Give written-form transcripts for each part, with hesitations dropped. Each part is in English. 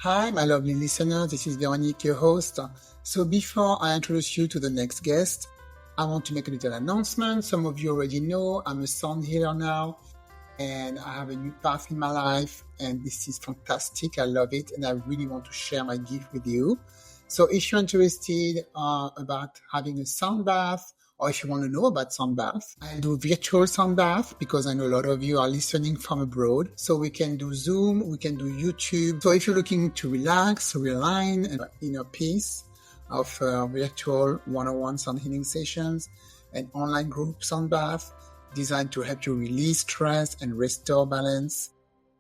Hi, my lovely listener. This is Veronique, your host. So before I introduce you to the next guest, I want to make a little announcement. Some of you already know I'm a sound healer now, and I have a new path in my life, and this is fantastic. I love it, and I really want to share my gift with you. So if you're interested about having a sound bath, or if you want to know about sound bath, I do virtual sound bath because I know a lot of you are listening from abroad. So we can do Zoom, we can do YouTube. So if you're looking to relax, realign, and inner peace, offer virtual one-on-one sound healing sessions and online group sound bath designed to help you release stress and restore balance,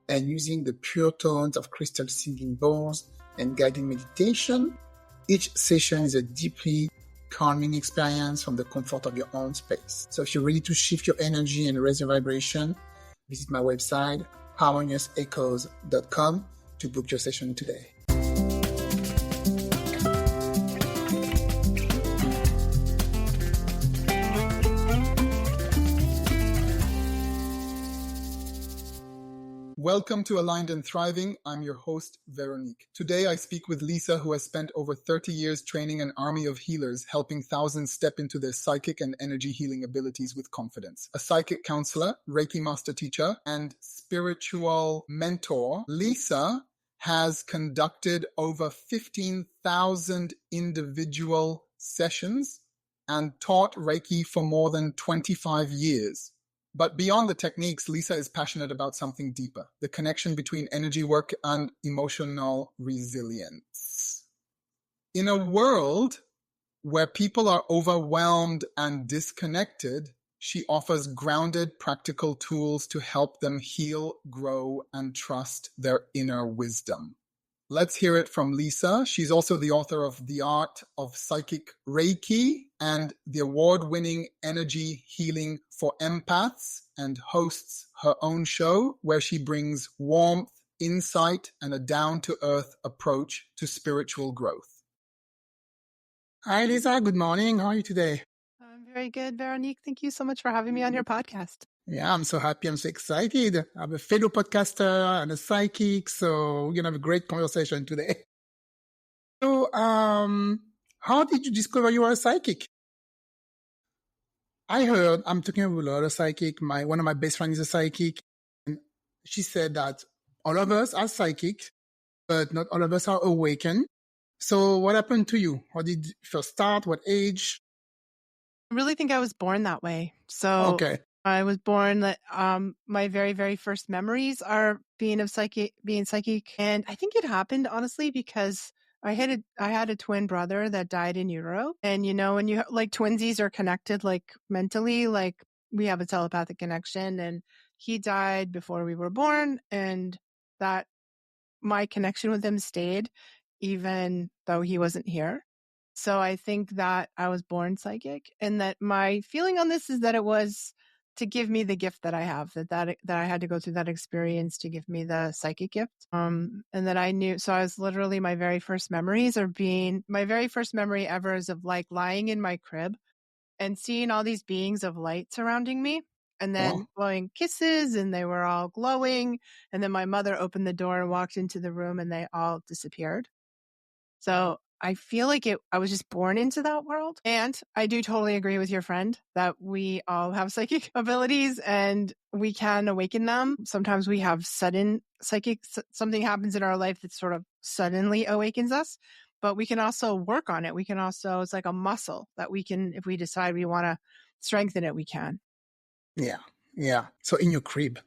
and using the pure tones of crystal singing bowls and guided meditation. Each session is a deeply calming experience from the comfort of your own space. So if you're ready to shift your energy and raise your vibration, visit my website, harmoniousechoes.com, to book your session today. Welcome to Aligned and Thriving. I'm your host, Veronique. Today, I speak with Lisa, who has spent over 30 years training an army of healers, helping thousands step into their psychic and energy healing abilities with confidence. A psychic counselor, Reiki master teacher, and spiritual mentor, Lisa has conducted over 15,000 individual sessions and taught Reiki for more than 25 years. But beyond the techniques, Lisa is passionate about something deeper, the connection between energy work and emotional resilience. In a world where people are overwhelmed and disconnected, she offers grounded, practical tools to help them heal, grow, and trust their inner wisdom. Let's hear it from Lisa. She's also the author of The Art of Psychic Reiki and the award-winning Energy Healing for Empaths, and hosts her own show where she brings warmth, insight, and a down-to-earth approach to spiritual growth. Hi, Lisa. Good morning. How are you today? I'm very good, Veronique. Thank you so much for having me on your podcast. Yeah, I'm so happy. I'm so excited. I'm a fellow podcaster and a psychic, so we're going to have a great conversation today. So, how did you discover you are a psychic? I heard, I'm talking with a lot of psychic. One of my best friends is a psychic. And she said that all of us are psychic, but not all of us are awakened. So what happened to you? How did you first start? What age? I really think I was born that way. So Okay. I was born that my very, very first memories are being psychic. And I think it happened honestly because I had a twin brother that died in utero. And when you like twinsies are connected like mentally, like we have a telepathic connection, and he died before we were born, and that my connection with him stayed even though he wasn't here. So I think that I was born psychic, and that my feeling on this is that it was to give me the gift that I have, that I had to go through that experience to give me the psychic gift. And that I knew, so I was literally, my very first memory ever is of like lying in my crib and seeing all these beings of light surrounding me, and then blowing kisses, and they were all glowing. And then my mother opened the door and walked into the room, and they all disappeared. So I feel like I was just born into that world. And I do totally agree with your friend that we all have psychic abilities and we can awaken them. Sometimes we have sudden something happens in our life that sort of suddenly awakens us, but we can also work on it. It's like a muscle that we can, if we decide we want to strengthen it, we can. Yeah. Yeah. So in your crib.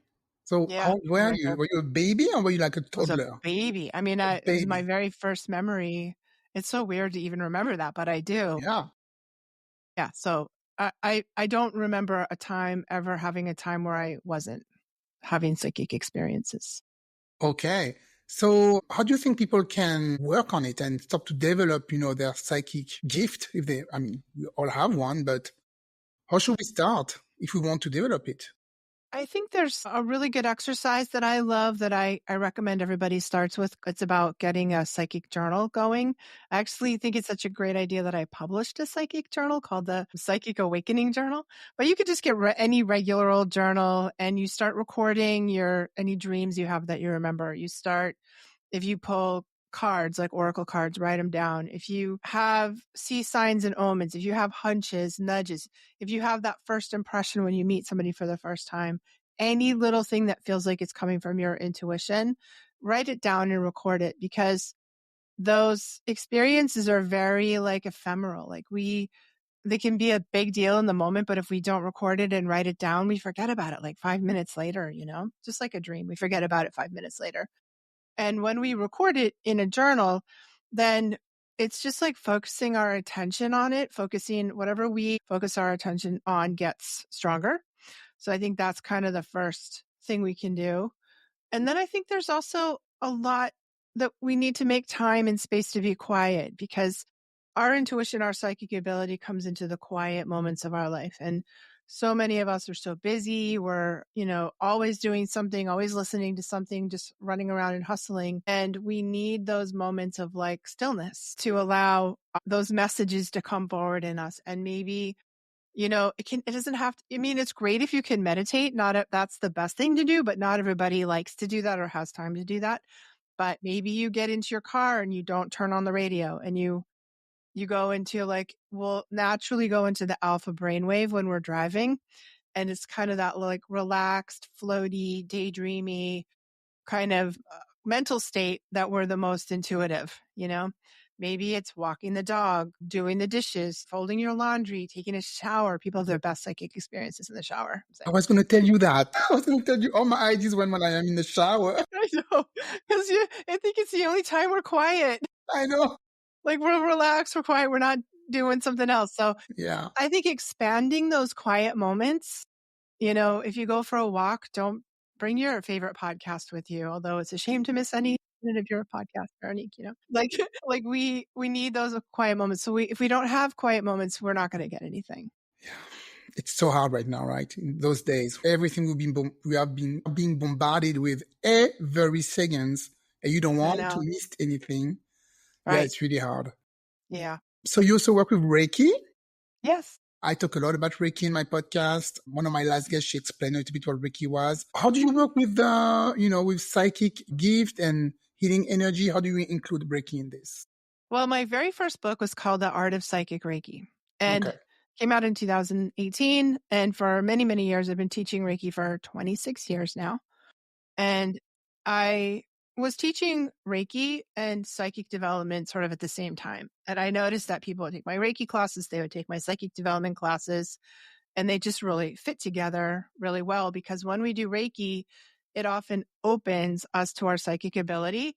So how old were you? Were you a baby or were you like a toddler? I was a baby. I mean, it was my very first memory. It's so weird to even remember that, but I do. Yeah. Yeah. So I don't remember having a time where I wasn't having psychic experiences. Okay. So how do you think people can work on it and start to develop, their psychic gift? We all have one, but how should we start if we want to develop it? I think there's a really good exercise that I love that I recommend everybody starts with. It's about getting a psychic journal going. I actually think it's such a great idea that I published a psychic journal called the Psychic Awakening Journal. But you could just get any regular old journal and you start recording any dreams you have that you remember. If you pull cards, like oracle cards, write them down. If you see signs and omens, if you have hunches, nudges, if you have that first impression when you meet somebody for the first time, any little thing that feels like it's coming from your intuition, write it down and record it, because those experiences are very like ephemeral. Like they can be a big deal in the moment, but if we don't record it and write it down, we forget about it like 5 minutes later, just like a dream. We forget about it 5 minutes later. And when we record it in a journal, then it's just like focusing our attention on it, whatever we focus our attention on gets stronger. So I think that's kind of the first thing we can do. And then I think there's also a lot that we need to make time and space to be quiet, because our intuition, our psychic ability comes into the quiet moments of our life. And so many of us are so busy. We're, always doing something, always listening to something, just running around and hustling. And we need those moments of like stillness to allow those messages to come forward in us. And maybe, it doesn't have to, it's great if you can meditate. That's the best thing to do, but not everybody likes to do that or has time to do that. But maybe you get into your car and you don't turn on the radio, and you go into we'll naturally go into the alpha brainwave when we're driving. And it's kind of that like relaxed, floaty, daydreamy kind of mental state that we're the most intuitive, Maybe it's walking the dog, doing the dishes, folding your laundry, taking a shower. People have their best psychic experiences in the shower. I was going to tell you that. I was going to tell you all my ideas when I am in the shower. I know, because I think it's the only time we're quiet. I know. Like we're relaxed, we're quiet, we're not doing something else. So yeah, I think expanding those quiet moments, if you go for a walk, don't bring your favorite podcast with you, although it's a shame to miss any minute of your podcast, Veronique, like we need those quiet moments. So if we don't have quiet moments, we're not going to get anything. Yeah. It's so hard right now, right? In those days, everything we have been being bombarded with every seconds, and you don't want to miss anything. Right. Yeah, it's really hard. Yeah. So you also work with Reiki? Yes. I talk a lot about Reiki in my podcast. One of my last guests, she explained a little bit what Reiki was. How do you work with with psychic gift and healing energy? How do you include Reiki in this? Well, my very first book was called The Art of Psychic Reiki, and came out in 2018. And for many, many years, I've been teaching Reiki for 26 years now. And I was teaching Reiki and psychic development sort of at the same time. And I noticed that people would take my Reiki classes, they would take my psychic development classes, and they just really fit together really well, because when we do Reiki, it often opens us to our psychic ability.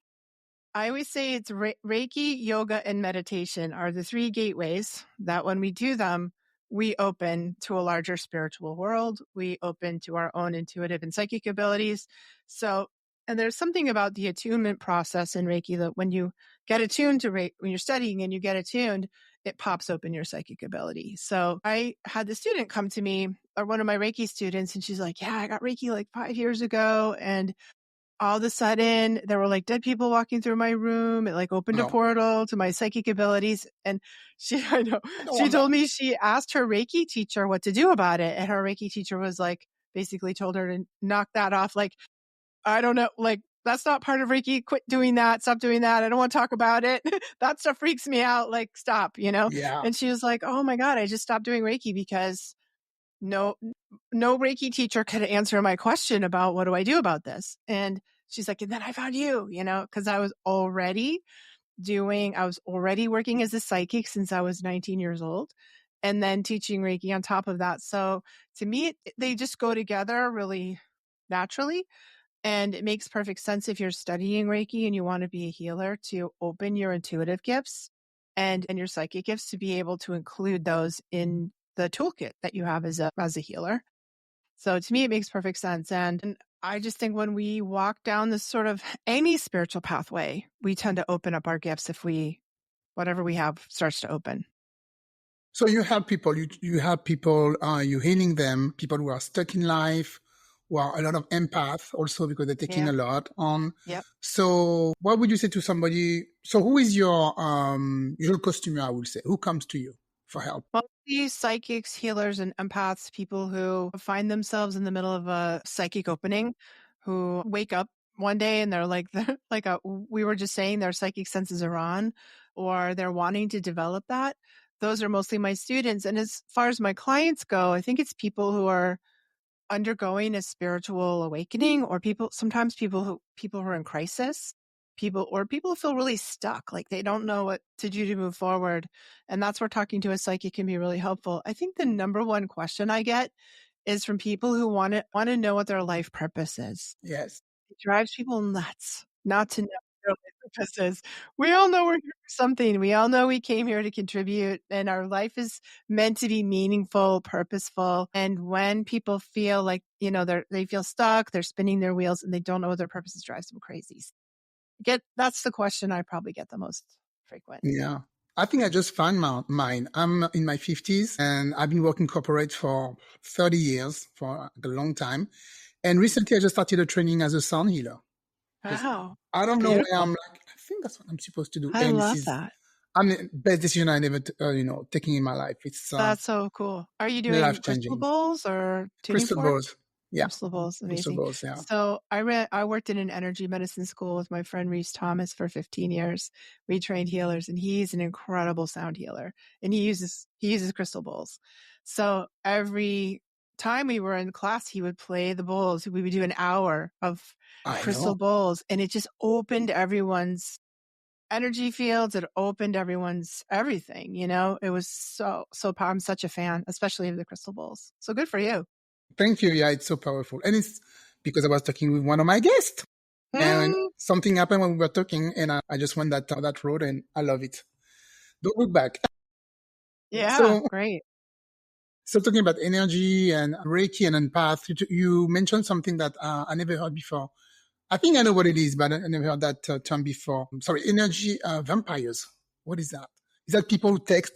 I always say it's Reiki, yoga, and meditation are the three gateways that when we do them, we open to a larger spiritual world. We open to our own intuitive and psychic abilities. So, and there's something about the attunement process in Reiki that when you get attuned to Reiki, when you're studying and you get attuned, it pops open your psychic ability. So I had the student come to me, or one of my Reiki students, and she's like, yeah, I got Reiki like 5 years ago. And all of a sudden there were like dead people walking through my room. It like opened a portal to my psychic abilities. And she told me she asked her Reiki teacher what to do about it. And her Reiki teacher was like, basically told her to knock that off. Like, I don't know, like that's not part of Reiki. Quit doing that. Stop doing that. I don't want to talk about it. That stuff freaks me out. Like, stop, Yeah. And she was like, oh my God, I just stopped doing Reiki because no Reiki teacher could answer my question about what do I do about this. And she's like, and then I found you, because I was already working as a psychic since I was 19 years old, and then teaching Reiki on top of that. So to me, they just go together really naturally. And it makes perfect sense if you're studying Reiki and you want to be a healer to open your intuitive gifts and your psychic gifts, to be able to include those in the toolkit that you have as a healer. So to me, it makes perfect sense. And I just think when we walk down this sort of any spiritual pathway, we tend to open up our gifts if whatever we have starts to open. So you help people, you're healing them, people who are stuck in life, who are a lot of empath also, because they're taking a lot on. Yep. So what would you say to somebody? So who is your customer, I would say? Who comes to you for help? Mostly psychics, healers, and empaths, people who find themselves in the middle of a psychic opening, who wake up one day and they're like, we were just saying their psychic senses are on, or they're wanting to develop that. Those are mostly my students. And as far as my clients go, I think it's people who are undergoing a spiritual awakening, or sometimes people who are in crisis, people who feel really stuck, like they don't know what to do to move forward. And that's where talking to a psychic can be really helpful. I think the number one question I get is from people who want to know what their life purpose is. Yes. It drives people nuts not to know what their life purpose is. We all know we're here for something. We all know we came here to contribute, and our life is meant to be meaningful, purposeful. And when people feel like, they feel stuck, they're spinning their wheels, and they don't know what their purpose is, drives them crazy. That's the question I probably get the most frequent. Yeah. I think I just found mine. I'm in my 50s and I've been working corporate for 30 years, for a long time. And recently I just started a training as a sound healer. Wow. I don't know where Beautiful. I'm like, I think that's what I'm supposed to do. I And love that. the best decision I never, taking in my life. It's That's so cool. Are you doing life crystal changing. bowls or tuning Crystal forks? balls. Yeah. Crystal bowls, Crystal amazing. balls. Yeah. So I worked in an energy medicine school with my friend Reese Thomas for 15 years. We trained healers, and he's an incredible sound healer, and he uses crystal bowls. So every time we were in class, he would play the bowls. We would do an hour of crystal bowls, and it just opened everyone's energy fields. It opened everyone's everything. It was so I'm such a fan, especially of the crystal bowls. So good for you. Thank you. Yeah, it's so powerful. And it's because I was talking with one of my guests and something happened when we were talking, and I just went that road, and I love it. Don't look back. Yeah, great. So talking about energy and Reiki and empath, you mentioned something that I never heard before. I think I know what it is, but I never heard that term before. Sorry, energy vampires. What is that? Is that people who take?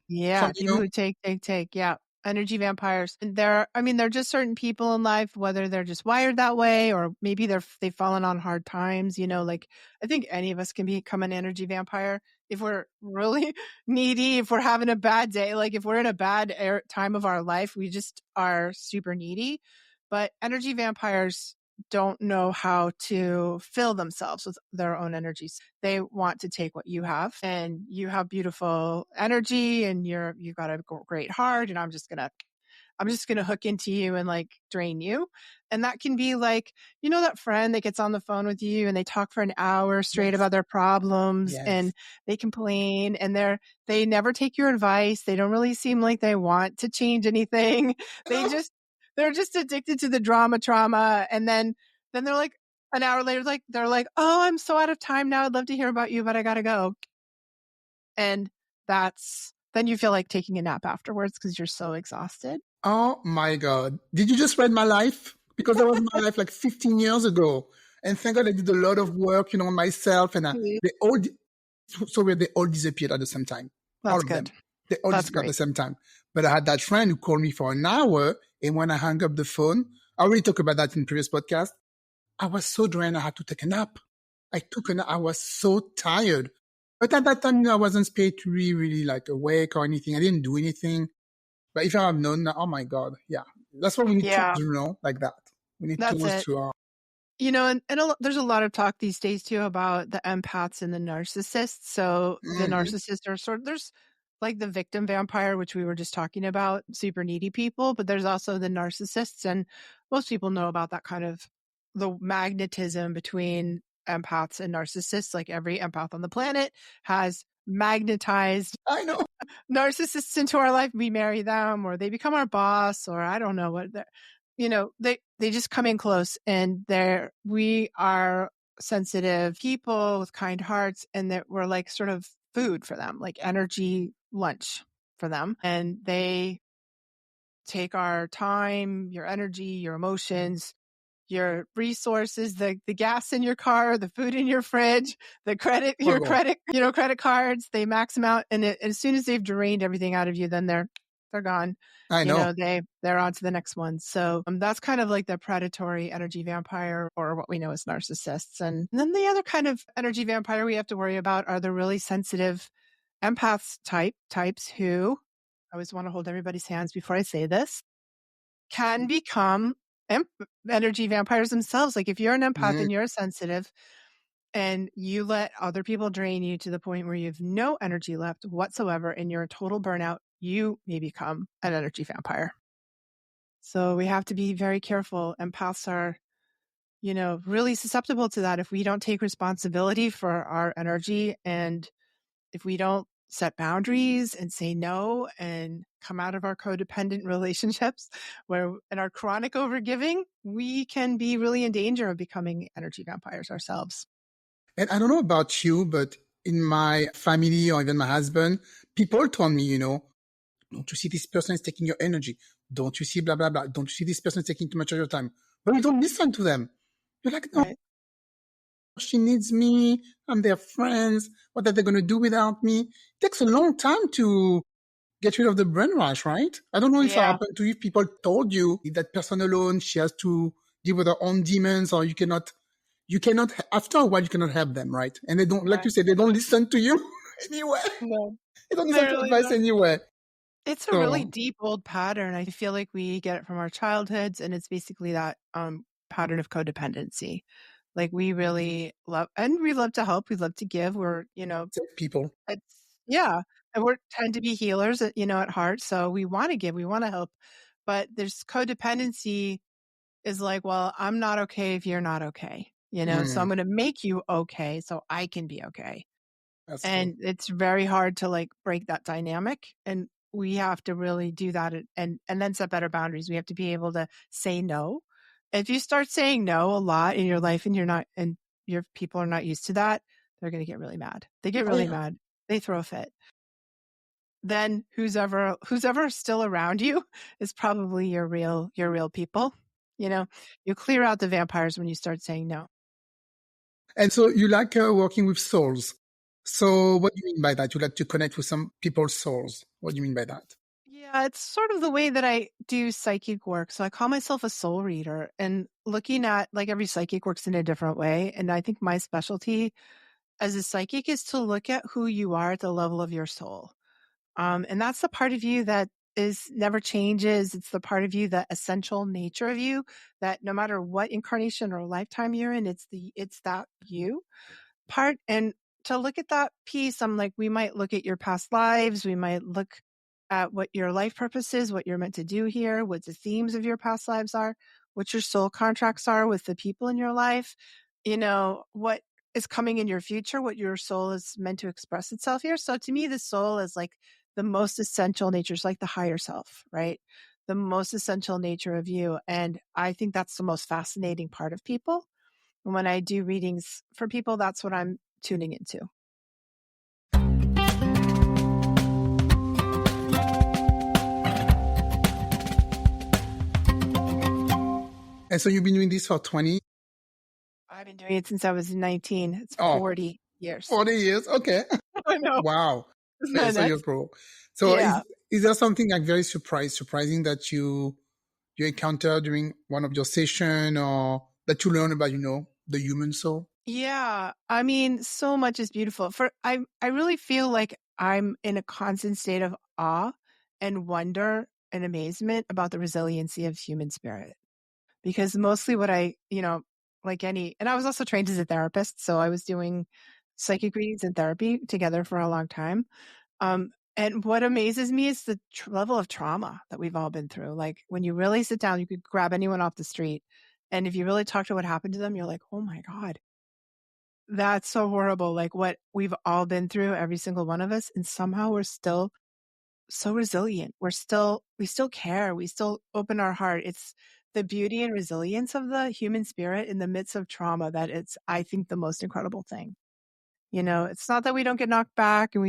Yeah, people who take. Yeah, energy vampires. And they're just certain people in life, whether they're just wired that way, or maybe they've fallen on hard times. Like I think any of us can become an energy vampire if we're really needy, if we're having a bad day, like if we're in a bad time of our life, we just are super needy. But energy vampires don't know how to fill themselves with their own energies. They want to take what you have, and you have beautiful energy, and you've got a great heart, and I'm just gonna hook into you and like drain you. And that can be like, that friend that gets on the phone with you and they talk for an hour straight about their problems, and they complain, and they never take your advice. They don't really seem like they want to change anything. They're just addicted to the trauma. And then they're like, an hour later, they're like, oh, I'm so out of time now. I'd love to hear about you, but I gotta go. And then you feel like taking a nap afterwards because you're so exhausted. Oh my God. Did you just read my life? Because that was my life like 15 years ago. And thank God I did a lot of work, on myself, and they all disappeared at the same time. That's all of good. them. They all disappeared at the same time. But I had that friend who called me for an hour, and when I hung up the phone, I already talked about that in previous podcast. I was so drained, I had to take a nap. I was so tired. But at that time, I wasn't spiritually really like awake or anything. I didn't do anything. But if I have known, oh my God, yeah. That's what we need to do, like that. We need tools to... and there's a lot of talk these days too about the empaths and the narcissists. So the narcissists are there's like the victim vampire, which we were just talking about, super needy people, but there's also the narcissists. And most people know about that kind of the magnetism between empaths and narcissists. Like every empath on the planet has magnetized narcissists into our life. We marry them, or they become our boss, or I don't know what they just come in close, and we are sensitive people with kind hearts, and that we're like sort of food for them, like energy lunch for them. And they take our time, your energy, your emotions, your resources, the gas in your car, the food in your fridge, your credit cards. They max them out, and as soon as they've drained everything out of you, then they're gone. I know. They're on to the next one. So that's kind of like the predatory energy vampire, or what we know as narcissists. And then the other kind of energy vampire we have to worry about are the really sensitive empaths types who, I always want to hold everybody's hands before I say this, can become energy vampires themselves. Like if you're an empath Mm. and you're sensitive and you let other people drain you to the point where you have no energy left whatsoever and you're a total burnout, you may become an energy vampire. So we have to be very careful. Empaths are, really susceptible to that if we don't take responsibility for our energy and if we don't set boundaries and say no and come out of our codependent relationships where in our chronic overgiving, we can be really in danger of becoming energy vampires ourselves. And I don't know about you, but in my family or even my husband, people told me, don't you see this person is taking your energy? Don't you see blah, blah, blah? Don't you see this person is taking too much of your time? But you don't listen to them. You're like, no, Right. she needs me. I'm their friends. What are they going to do without me? It takes a long time to get rid of the brainwash, right? I don't know if it Yeah. happened to you, if people told you that person alone, she has to deal with her own demons, or you cannot, after a while, you cannot help them, right? And they don't, like Right. you said, they don't listen to you anyway. No, They don't they listen to really advice don't. anyway. It's a really So, deep old pattern. I feel like we get it from our childhoods, and it's basically that pattern of codependency. Like we really love, and we love to help. We love to give. people. It's yeah, and we're tend to be healers, at heart. So we want to give, we want to help, but there's codependency is like, well, I'm not okay if you're not okay. So I'm Mm, going to make you okay so I can be okay. that's true. And it's very hard to like break that dynamic. And we have to really do that and then set better boundaries. We have to be able to say no. If you start saying no a lot in your life and you're not, and your people are not used to that, they're going to get really mad. They get Oh, really yeah. mad. They throw a fit. Then who's ever still around you is probably your real people. You know, you clear out the vampires when you start saying no. And so you like working with souls. So what do you mean by that? You like to connect with some people's souls. What do you mean by that? Yeah, it's sort of the way that I do psychic work. So I call myself a soul reader and looking at like every psychic works in a different way. And I think my specialty as a psychic is to look at who you are at the level of your soul. And that's the part of you that is never changes. It's the part of you, the essential nature of you that no matter what incarnation or lifetime you're in, it's that you part. And to look at that piece, I'm like, we might look at your past lives. We might look at what your life purpose is, what you're meant to do here, what the themes of your past lives are, what your soul contracts are with the people in your life, what is coming in your future, what your soul is meant to express itself here. So to me, the soul is like the most essential nature. It's like the higher self, right? The most essential nature of you. And I think that's the most fascinating part of people. And when I do readings for people, that's what I'm tuning into. And so you've been doing this for 20, I've been doing it since I was 19. It's oh, 40 years. 40 years. Okay. I know. Wow. Isn't Yeah, that so you're nuts? pro. So Yeah. is there something like very surprising that you encounter during one of your session or that you learn about, the human soul? Yeah. I mean, so much is beautiful. I really feel like I'm in a constant state of awe and wonder and amazement about the resiliency of human spirit. Because mostly what and I was also trained as a therapist, so I was doing psychic readings and therapy together for a long time. And what amazes me is the level of trauma that we've all been through. Like when you really sit down, you could grab anyone off the street. And if you really talk to what happened to them, you're like, oh my God, that's so horrible. Like what we've all been through, every single one of us. And somehow we're still so resilient. We still care. We still open our heart. It's the beauty and resilience of the human spirit in the midst of trauma that it's, I think, the most incredible thing. It's not that we don't get knocked back and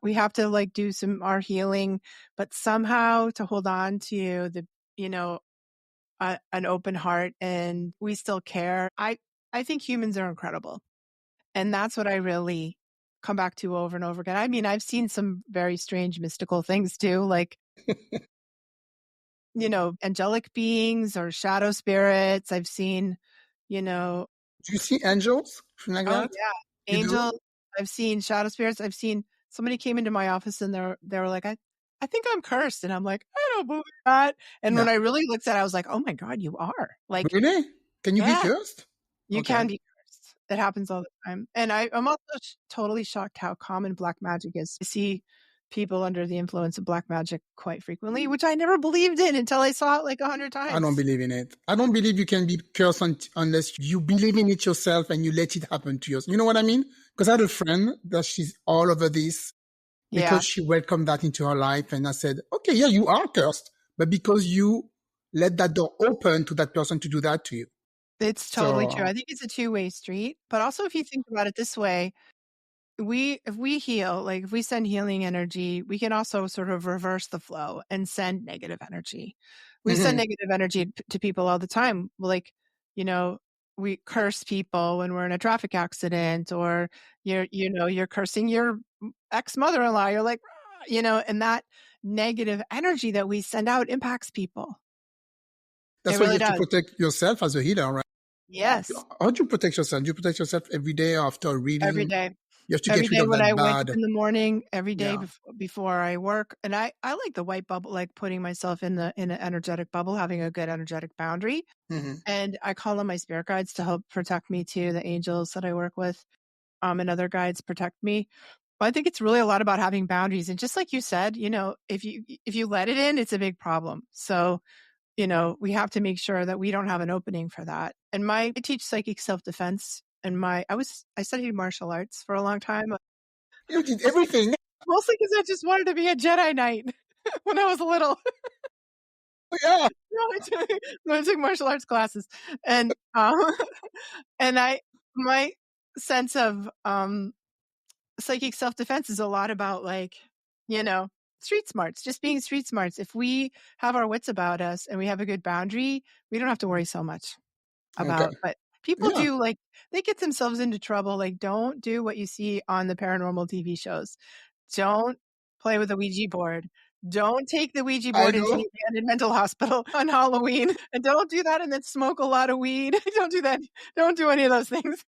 we have to like do our healing, but somehow to hold on to you know, an open heart and we still care. I think humans are incredible. And that's what I really come back to over and over again. I mean, I've seen some very strange mystical things too, like, angelic beings or shadow spirits. I've seen, you know, Do you see angels? Something like oh that? yeah, You do? angels. I've seen shadow spirits. I've seen somebody came into my office and they were like, I think I'm cursed. And I'm like, I don't believe that. And Yeah. when I really looked at it, I was like, oh my God, you are. Like, Really? Can you be yeah, cursed? you Okay. can be cursed. It happens all the time. And I'm also totally shocked how common black magic is. I see people under the influence of black magic quite frequently, which I never believed in until I saw it like 100 I don't times. believe in it. I don't believe you can be cursed unless you believe in it yourself and you let it happen to you. You know what I mean? Because I had a friend that she's all over this Yeah, because she welcomed that into her life. And I said, okay, yeah, you are cursed, but because you let that door open to that person to do that to you. it's totally true. So, I think it's a two-way street. But also, if you think about it this way, if we heal, like if we send healing energy, we can also sort of reverse the flow and send negative energy. We send mhm. negative energy to people all the time. Like, you know, we curse people when we're in a traffic accident, or you're cursing your ex-mother-in-law. You're like, "Ah," and that negative energy that we send out impacts people. It That's why you really have to does. protect yourself as a healer, right? Yes. How do you protect yourself? Do you protect yourself every day after a Every reading? day. You have to Every get rid day of when that I wake up bad. in the morning, every day Yeah. before I work, and I like the white bubble, like putting myself in an energetic bubble, having a good energetic boundary, Hmm. and I call on my spirit guides to help protect me too, the angels that I work with, and other guides protect me. But I think it's really a lot about having boundaries, and just like you said, if you let it in, it's a big problem. So, we have to make sure that we don't have an opening for that. And I teach psychic self-defense, and I studied martial arts for a long time. You did everything. Mostly because I just wanted to be a Jedi Knight when I was little. Yeah. I took martial arts classes, and and my sense of psychic self defense is a lot about, like, you know street smarts, just being street smarts. If we have our wits about us and we have a good boundary, we don't have to worry so much Okay. about. But people Yeah. do, like, they get themselves into trouble. Like, don't do what you see on the paranormal TV shows. Don't play with the Ouija board. Don't take the Ouija I board into know the abandoned mental hospital on Halloween, and don't do that and then smoke a lot of weed. Don't do that. Don't do any of those things.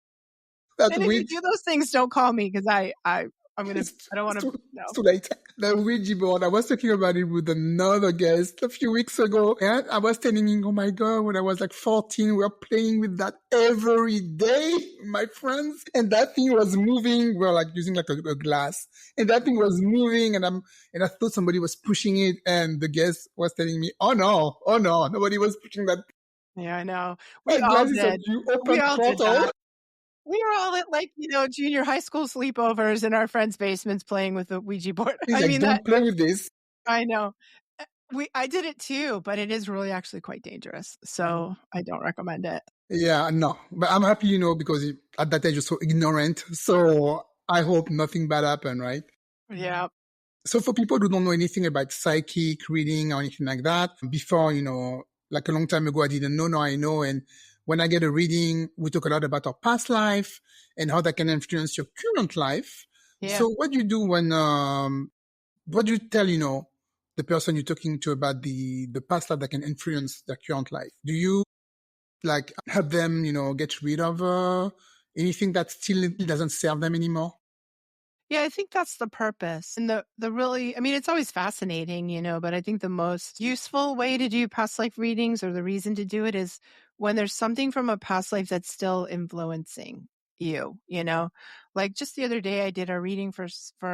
that And if you we do those things, don't call me, because it's, I don't it's, wanna. too, it's No. too late. The Ouija board, I was talking about it with another guest a few weeks ago. And I was telling him, oh my God, when I was like 14, we were playing with that every day, my friends. And that thing was moving. We were like using like a glass. And that thing was moving. And I thought somebody was pushing it. And the guest was telling me, oh no, nobody was pushing Yeah, I know. We that all glass. He said, did. you We opened all did portal. that. We were all at, like, junior high school sleepovers in our friends' basements playing with the Ouija board. He's I like, mean, that don't play with this. I know. I did it too, but it is really actually quite dangerous, so I don't recommend it. Yeah, no, but I'm happy, because at that age you're so ignorant. So I hope nothing bad happened, right? Yeah. So for people who don't know anything about psychic reading or anything like that, before, like a long time ago, I didn't know. Now I know. And when I get a reading, we talk a lot about our past life and how that can influence your current life. Yeah. So what do you do what do you tell, the person you're talking to about the past life that can influence their current life? Do you like help them, get rid of anything that still doesn't serve them anymore? Yeah, I think that's the purpose. And the really, I mean, it's always fascinating, but I think the most useful way to do past life readings, or the reason to do it, is when there's something from a past life that's still influencing you. Like, just the other day I did a reading for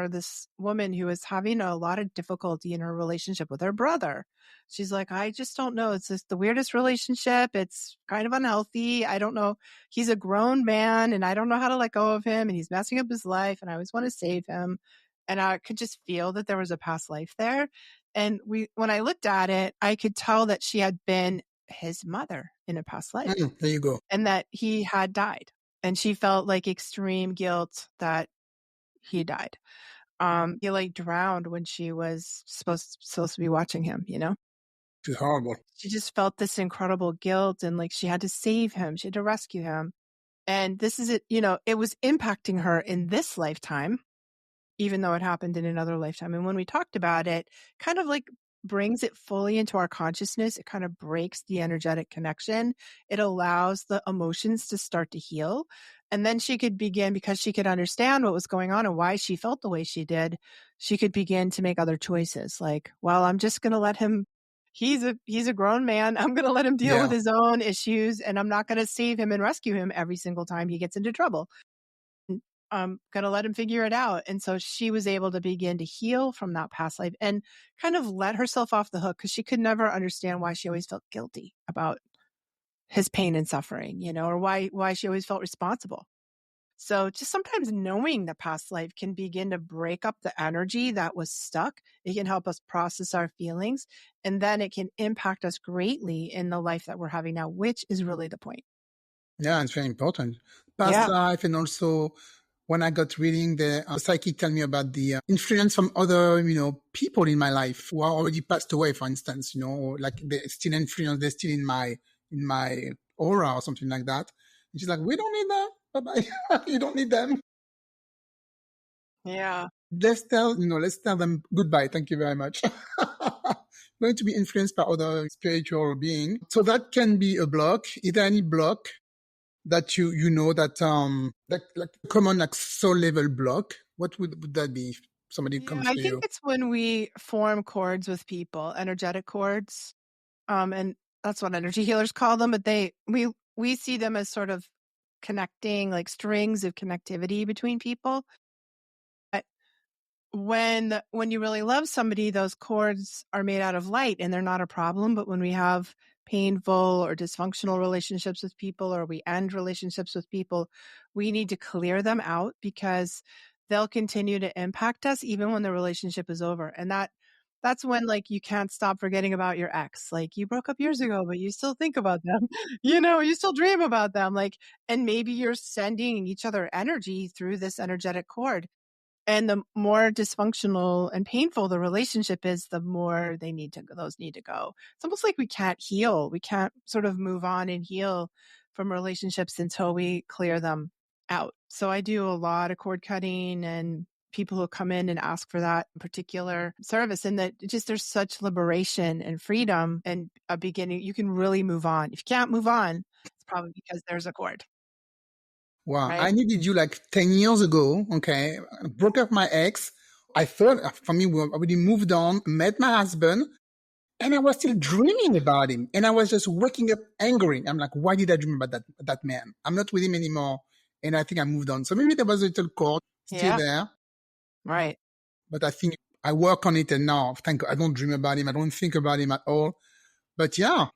this woman who was having a lot of difficulty in her relationship with her brother. She's like, I just don't know. It's just the weirdest relationship. It's kind of unhealthy. I don't know. He's a grown man and I don't know how to let go of him, and he's messing up his life, and I always want to save him. And I could just feel that there was a past life there. And when I looked at it, I could tell that she had been his mother in a past life, There you go. and that he had died. And she felt like extreme guilt that he died. He like drowned when she was supposed to be watching him. It's horrible. She just felt this incredible guilt, and like she had to save him. She had to rescue him. And this is it, it was impacting her in this lifetime, even though it happened in another lifetime. And when we talked about it, kind of like brings it fully into our consciousness. It kind of breaks the energetic connection. It allows the emotions to start to heal. And then she could begin, because she could understand what was going on and why she felt the way she did, she could begin to make other choices. Like, well, I'm just going to let him he's a grown man. I'm going to let him deal with Yeah. his own issues, and I'm not going to save him and rescue him every single time he gets into trouble. I'm going to let him figure it out. And so she was able to begin to heal from that past life and kind of let herself off the hook, because she could never understand why she always felt guilty about his pain and suffering, or why she always felt responsible. So just sometimes knowing the past life can begin to break up the energy that was stuck. It can help us process our feelings, and then it can impact us greatly in the life that we're having now, which is really the point. Yeah, it's very important. Past Yeah. life, and also when I got reading, the psychic tell me about the influence from other, people in my life who are already passed away, for instance, or like they still influence, they're still in my aura or something like that. And she's like, we don't need them. Bye bye. You don't need them. Yeah. Let's tell them goodbye. Thank you very much. Going to be influenced by other spiritual being. So that can be a block. Is there any block that you know that like common like soul level block? What would that be if somebody Yeah, comes I to think you? it's when we form cords with people, energetic cords. And that's what energy healers call them, but we see them as sort of connecting, like strings of connectivity between people. But when you really love somebody, those cords are made out of light and they're not a problem. But when we have painful or dysfunctional relationships with people, or we end relationships with people, we need to clear them out, because they'll continue to impact us even when the relationship is over. And that's when, like, you can't stop forgetting about your ex. Like, you broke up years ago, but you still think about them. You still dream about them. Like, and maybe you're sending each other energy through this energetic cord. And the more dysfunctional and painful the relationship is, the more those need to go. It's almost like we can't heal. We can't sort of move on and heal from relationships until we clear them out. So I do a lot of cord cutting, and people who come in and ask for that particular service, and that just there's such liberation and freedom and a beginning. You can really move on. If you can't move on, it's probably because there's a cord, Wow, right? I needed you like 10 years ago. Okay, I broke up my ex. I thought for me we already moved on, met my husband, and I was still dreaming about him, and I was just waking up angry. I'm like, why did I dream about that man? I'm not with him anymore, and I think I moved on. So maybe there was a little cord still Yeah, there, right. but I think I work on it, and now thank God I don't dream about him. I don't think about him at all. But yeah,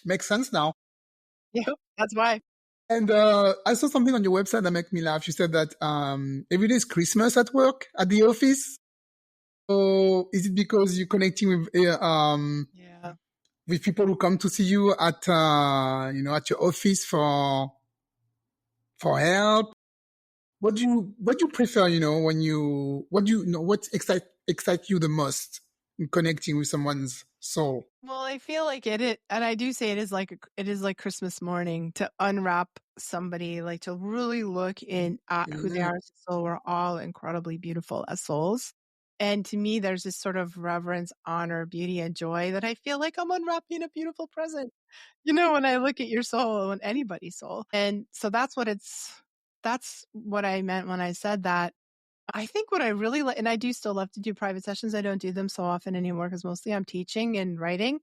makes sense now. Yep, that's why. And I saw something on your website that made me laugh. You said that every day is Christmas at work, at the office. So is it because you're connecting Yeah. with people who come to see you at at your office for help? What do you prefer? When what do you know? What excite you the most in connecting with someone's soul? Well, I feel like and I do say it is like Christmas morning to unwrap somebody, like to really look in at who they Yeah. are as a soul. We're all incredibly beautiful as souls. And to me, there's this sort of reverence, honor, beauty, and joy that I feel like I'm unwrapping a beautiful present, when I look at your soul and anybody's soul. And so that's what I meant when I said that. I think what I really like, and I do still love to do private sessions. I don't do them so often anymore because mostly I'm teaching and writing.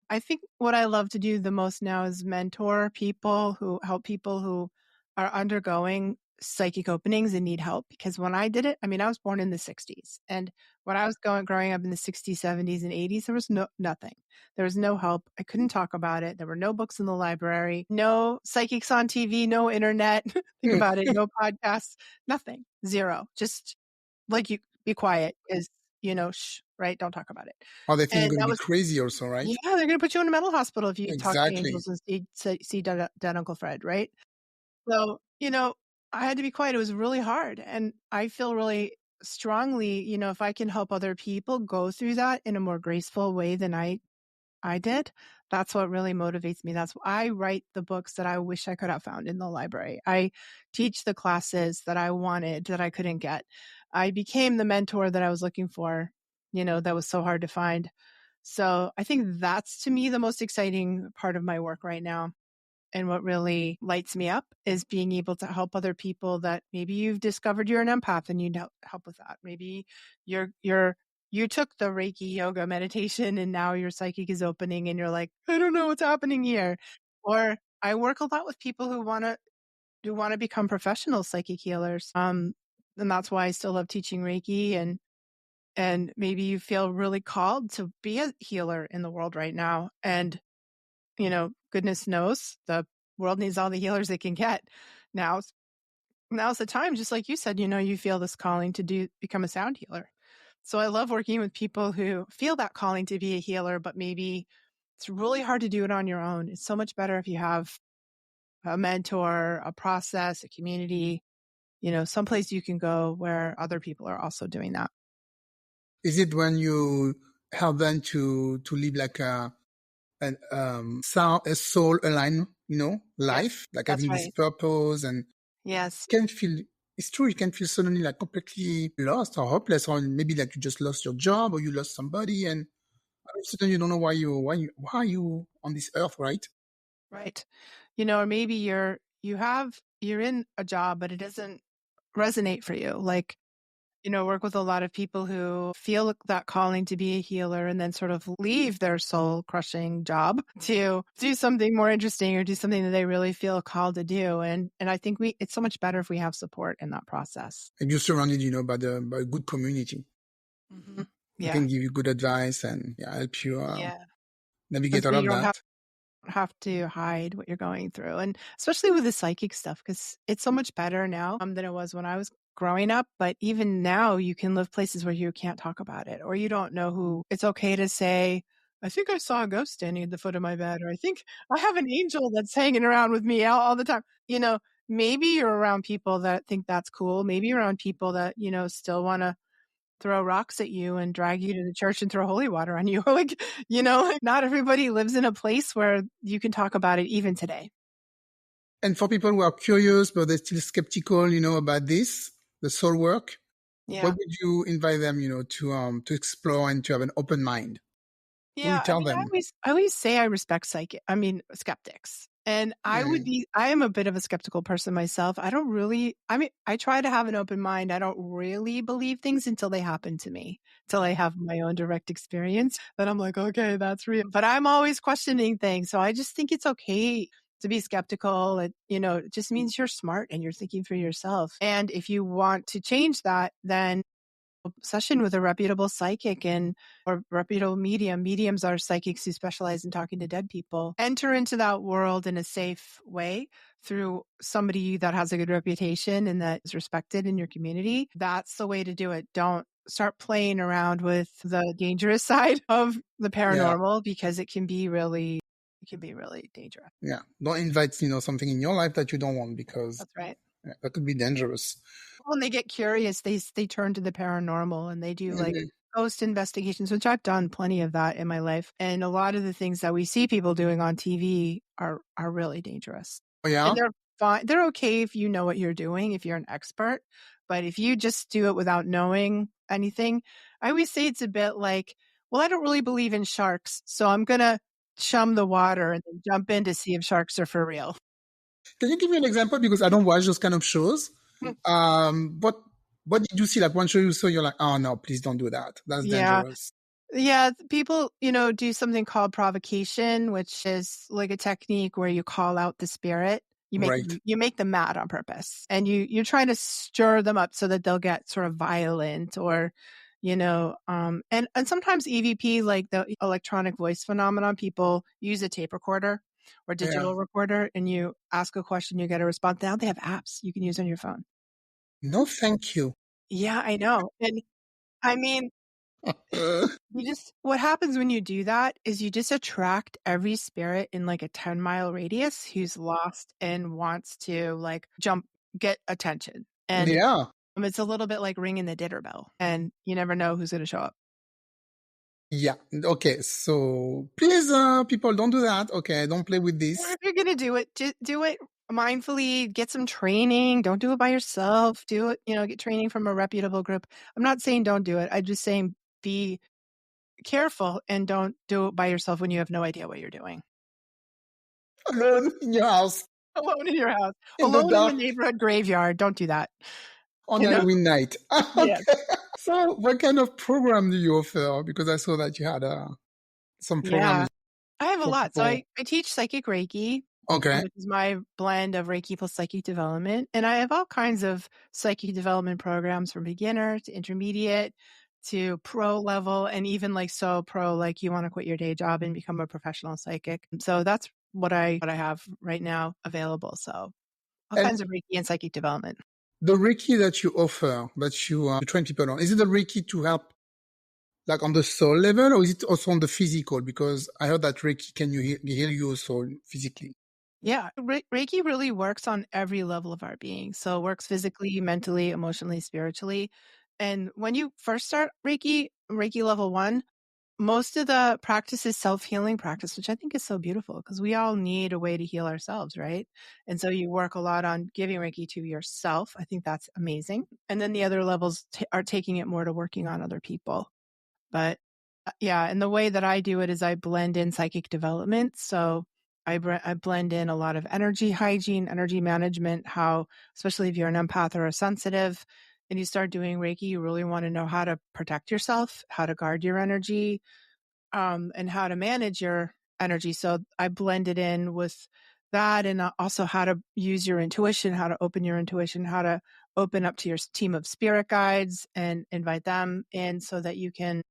I think what I love to do the most now is mentor people who help people who are undergoing psychic openings and need help. Because when I did it, I mean, I was born in the 60s. And when I was growing up in the 60s, 70s, and 80s, there was nothing. There was no help. I couldn't talk about it. There were no books in the library, no psychics on TV, no internet. Think about it, no podcasts, nothing, zero. Just like you be quiet is, shh, right? Don't talk about it. Or they think you're And going to that be was crazy also, right? yeah, they're gonna put you in a mental hospital if you talk to Exactly. angels and see dead Uncle Fred, right? So, I had to be quiet. It was really hard, and I feel really strongly, if I can help other people go through that in a more graceful way than I did, that's what really motivates me. That's why I write the books that I wish I could have found in the library. I teach the classes that I wanted that I couldn't get. I became the mentor that I was looking for, that was so hard to find. So I think that's to me the most exciting part of my work right now. And what really lights me up is being able to help other people that maybe you've discovered you're an empath and you need help with that. Maybe you're you took the Reiki yoga meditation and now your psychic is opening and you're like, I don't know what's happening here. Or I work a lot with people who want to become professional psychic healers. And that's why I still love teaching Reiki, and maybe you feel really called to be a healer in the world right now. And, goodness knows the world needs all the healers they can get. Now's the time, just like you said, you feel this calling to become a sound healer. So I love working with people who feel that calling to be a healer, but maybe it's really hard to do it on your own. It's so much better if you have a mentor, a process, a community, someplace you can go where other people are also doing that. Is it when you help them to live like a soul aligned, life, Yes, like that's having this right. purpose, and Yes, can feel, it's true, you can feel suddenly like completely lost or hopeless, or maybe like you just lost your job or you lost somebody, and all of a sudden you don't know why are you on this earth, right? right. Or maybe you're in a job, but it doesn't resonate for you. Like, work with a lot of people who feel that calling to be a healer and then sort of leave their soul crushing job to do something more interesting or do something that they really feel called to do. And I think it's so much better if we have support in that process. And you're surrounded, by a good community Mm-hmm. who Yeah. can give you good advice and help you Yeah. And navigate so all you of don't that. have to hide what you're going through, and especially with the psychic stuff, because it's so much better now than it was when I was growing up. But even now you can live places where you can't talk about it, or you don't know who. It's okay to say, I think I saw a ghost standing at the foot of my bed, or I think I have an angel that's hanging around with me all the time. Maybe you're around people that think that's cool. Maybe you're around people that still want to throw rocks at you and drag you to the church and throw holy water on you. Not everybody lives in a place where you can talk about it even today. And for people who are curious but they're still skeptical, about this, the soul work, what Yeah. would you invite them, to explore and to have an open mind? What would you Yeah. I tell mean, I them? always, I always say I respect skeptics. And Yeah, yeah. I am a bit of a skeptical person myself. I try to have an open mind. I don't really believe things until they happen to me, till I have my own direct experience. Then I'm like, okay, that's real. But I'm always questioning things. So I just think it's okay to be skeptical. It just means you're smart and you're thinking for yourself. And if you want to change that, then session with a reputable psychic or reputable medium. Mediums are psychics who specialize in talking to dead people. Enter into that world in a safe way through somebody that has a good reputation and that is respected in your community. That's the way to do it. Don't start playing around with the dangerous side of the Yeah. paranormal, because it can be really dangerous. Yeah. Don't invite, something in your life that you don't want, because That's right. that could be dangerous. When they get curious, they turn to the paranormal and they do like Mhm. ghost investigations, which I've done plenty of that in my life. And a lot of the things that we see people doing on TV are really dangerous. Oh, And yeah? they're fine. They're okay if you know what you're doing, if you're an expert. But if you just do it without knowing anything, I always say it's a bit like, well, I don't really believe in sharks, so I'm gonna chum the water and then jump in to see if sharks are for real. Can you give me an example? Because I don't watch those kind of shows. What did you see? Like one show you saw, you're like, oh no, please don't do that. That's Yeah. dangerous. Yeah, people, do something called provocation, which is like a technique where you call out the spirit. Right. You make them mad on purpose, and you're trying to stir them up so that they'll get sort of violent, or and sometimes EVP, like the electronic voice phenomenon, people use a tape recorder or Yeah. digital recorder, and you ask a question, you get a response. Now they have apps you can use on your phone. No, thank you. Yeah, I know. And I mean, what happens when you do that is you just attract every spirit in like a 10-mile radius who's lost and wants to like get attention. And Yeah. it's a little bit like ringing the dinner bell, and you never know who's going to show up. Yeah. Okay. So please, people, don't do that. Okay. Don't play with Or this. if you're going to do it, just do it mindfully, get some training. Don't do it by yourself. Do it, get training from a reputable group. I'm not saying don't do it. I'm just saying be careful and don't do it by yourself when you have no idea what you're doing. Alone in your house Alone in your house, in the alone in the dark neighborhood graveyard. Don't do that. on You know? Halloween night. Yeah. Okay. So what kind of program do you offer? Because I saw that you had some Yeah, programs I have a for lot. So people. I teach psychic Reiki, Okay. which is my blend of Reiki plus psychic development. And I have all kinds of psychic development programs from beginner to intermediate to pro level, and even like so pro, like you want to quit your day job and become a professional psychic. So that's what I have right now available. So all And kinds of Reiki and psychic development. the Reiki that you offer, that you train people on, is it the Reiki to help like on the soul level, or is it also on the physical? Because I heard that Reiki can heal your soul physically. Yeah, Reiki really works on every level of our being. So it works physically, mentally, emotionally, spiritually. And when you first start Reiki level 1, most of the practice is self-healing practice, which I think is so beautiful because we all need a way to heal ourselves, right? And so you work a lot on giving Reiki to yourself. I think that's amazing. And then the other levels are taking it more to working on other people. But yeah, and the way that I do it is I blend in psychic development. So I blend in a lot of energy hygiene, energy management, how, especially if you're an empath or a sensitive and you start doing Reiki, you really want to know how to protect yourself, how to guard your energy, and how to manage your energy. So I blend it in with that, and also how to use your intuition, how to open your intuition, how to open up to your team of spirit guides and invite them in so that you can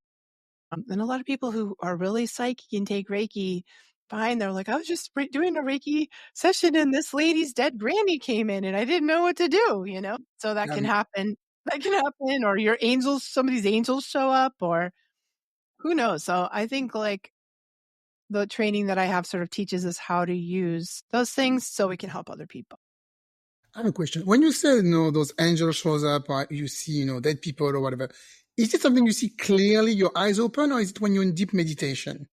and a lot of people who are really psychic and take Reiki find they're like, I was just doing a Reiki session and this lady's dead granny came in and I didn't know what to do, you know? So that can Um, happen. That can happen, or your angels, somebody's angels show up, or who knows? So I think like the training that I have sort of teaches us how to use those things so we can help other people. I have a question. When you say, those angels shows up, or you see, dead people or whatever, is it something you see clearly, your eyes open, or is it when you're in deep meditation?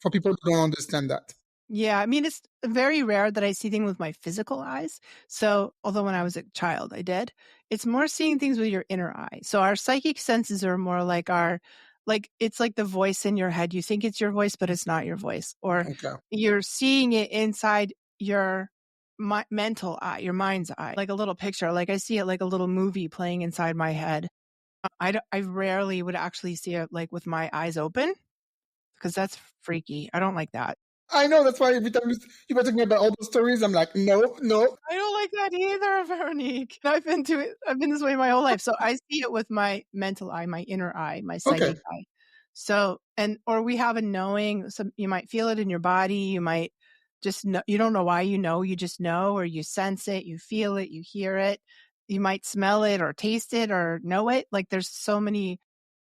For people who don't understand that. Yeah, I mean, it's very rare that I see things with my physical eyes. So, although when I was a child, I did, it's more seeing things with your inner eye. So, our psychic senses are more like it's like the voice in your head. You think it's your voice, but it's not your voice. Or Okay. you're seeing it inside your mental eye, your mind's eye, like a little picture. Like I see it like a little movie playing inside my head. I rarely would actually see it like with my eyes open because that's freaky. I don't like that. I know, that's why every time you were talking about all those stories, I'm like, no, no. I don't like that either, Veronique. I've been this way my whole life. So I see it with my mental eye, my inner eye, my Okay. psychic eye. So, or we have a knowing, so you might feel it in your body. You might just know, you don't know why you just know, or you sense it, you feel it, you hear it. You might smell it or taste it or know it. Like there's so many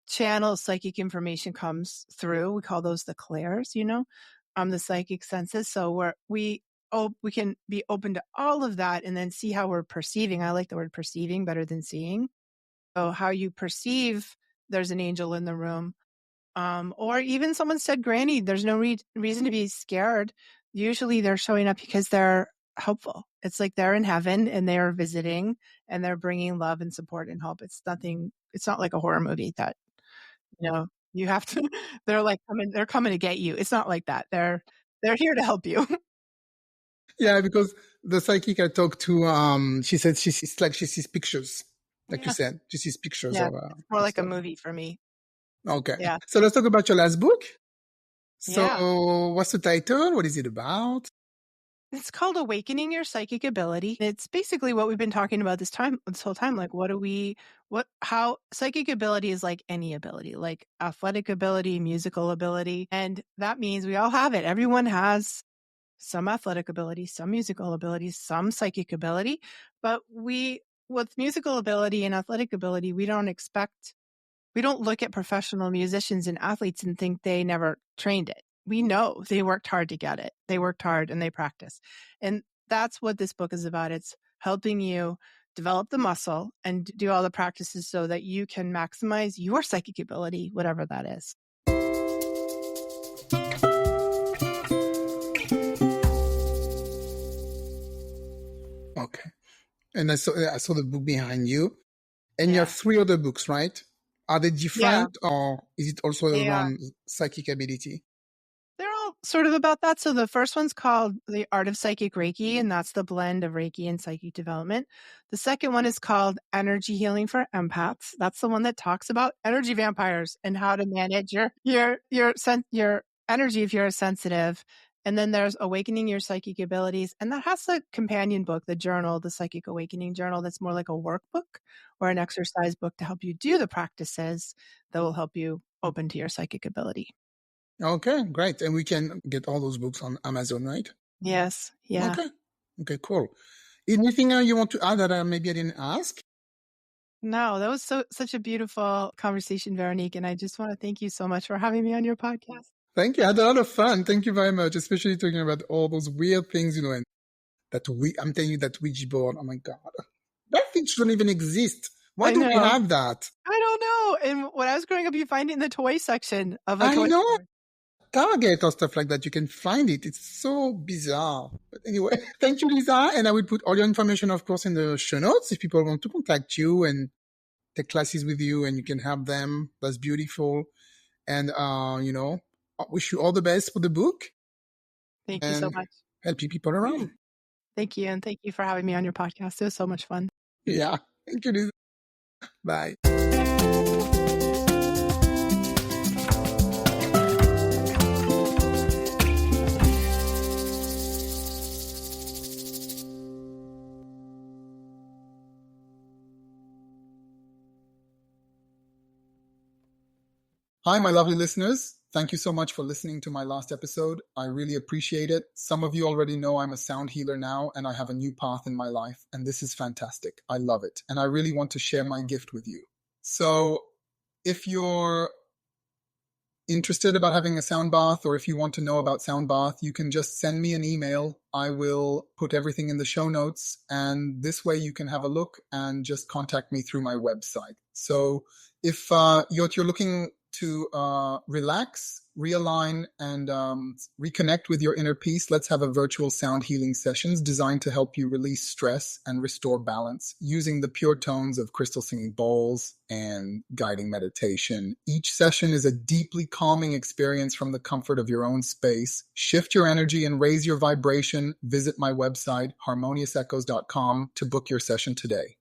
channels psychic information comes through. We call those the clairs, the psychic senses. So we can be open to all of that and then see how we're perceiving. I like the word perceiving better than seeing. So how you perceive there's an angel in the room. Or even someone said granny, there's no reason to be scared. Usually they're showing up because they're helpful. It's like they're in heaven and they're visiting and they're bringing love and support and help. It's not like a horror movie that, you have to, they're coming to get you. It's not like that. They're here to help you. Yeah, because the psychic I talked to, she said it's like she sees pictures, like you Yeah. said, she sees pictures Yeah. It's more of like a stuff. movie for me. Okay. Yeah. So let's talk about your last book. Yeah. So what's the title? What is it about? It's called Awakening Your Psychic Ability. It's basically what we've been talking about this whole time. Like, how psychic ability is like any ability, like athletic ability, musical ability. And that means we all have it. Everyone has some athletic ability, some musical ability, some psychic ability. But with musical ability and athletic ability, we don't look at professional musicians and athletes and think they never trained it. We know they worked hard to get it. They worked hard and they practice. And that's what this book is about. It's helping you develop the muscle and do all the practices so that you can maximize your psychic ability, whatever that is. Okay. And I saw the book behind you. And you have Yeah. 3 other books, right? Are they Yeah. different, or is it also They are. around psychic ability? They're little sort of about that. So the first one's called The Art of Psychic Reiki, and that's the blend of Reiki and psychic development. The second one is called Energy Healing for Empaths. That's the one that talks about energy vampires and how to manage your energy if you're a sensitive. And then there's Awakening Your Psychic Abilities. And that has a companion book, the journal, the Psychic Awakening Journal, that's more like a workbook or an exercise book to help you do the practices that will help you open to your psychic ability. Okay, great. And we can get all those books on Amazon, right? Yes. Yeah. Okay, cool. Anything you want to add that maybe I didn't ask? No, that was such a beautiful conversation, Veronique. And I just want to thank you so much for having me on your podcast. Thank you. I had a lot of fun. Thank you very much, especially talking about all those weird things, and I'm telling you, that Ouija board, oh my God. That thing shouldn't even exist. Why do we have that? I don't know. And when I was growing up, you find it in the toy section of a toy I know. store. Target or stuff like that, you can find it. It's so bizarre. But anyway, thank you, Lisa. And I will put all your information, of course, in the show notes if people want to contact you and take classes with you, and you can have them. That's beautiful. And, I wish you all the best for the book. Thank you so much. Helping people around. Thank you. And thank you for having me on your podcast. It was so much fun. Yeah. Thank you, Lisa. Bye. Hi, my lovely listeners. Thank you so much for listening to my last episode. I really appreciate it. Some of you already know I'm a sound healer now, and I have a new path in my life, and this is fantastic. I love it, and I really want to share my gift with you. So if you're interested about having a sound bath, or if you want to know about sound bath, you can just send me an email. I will put everything in the show notes, and this way you can have a look and just contact me through my website. So if you're looking to relax, realign, and reconnect with your inner peace, let's have a virtual sound healing sessions designed to help you release stress and restore balance using the pure tones of crystal singing bowls and guiding meditation. Each session is a deeply calming experience from the comfort of your own space. Shift your energy and raise your vibration. Visit my website, harmoniousechoes.com, to book your session today.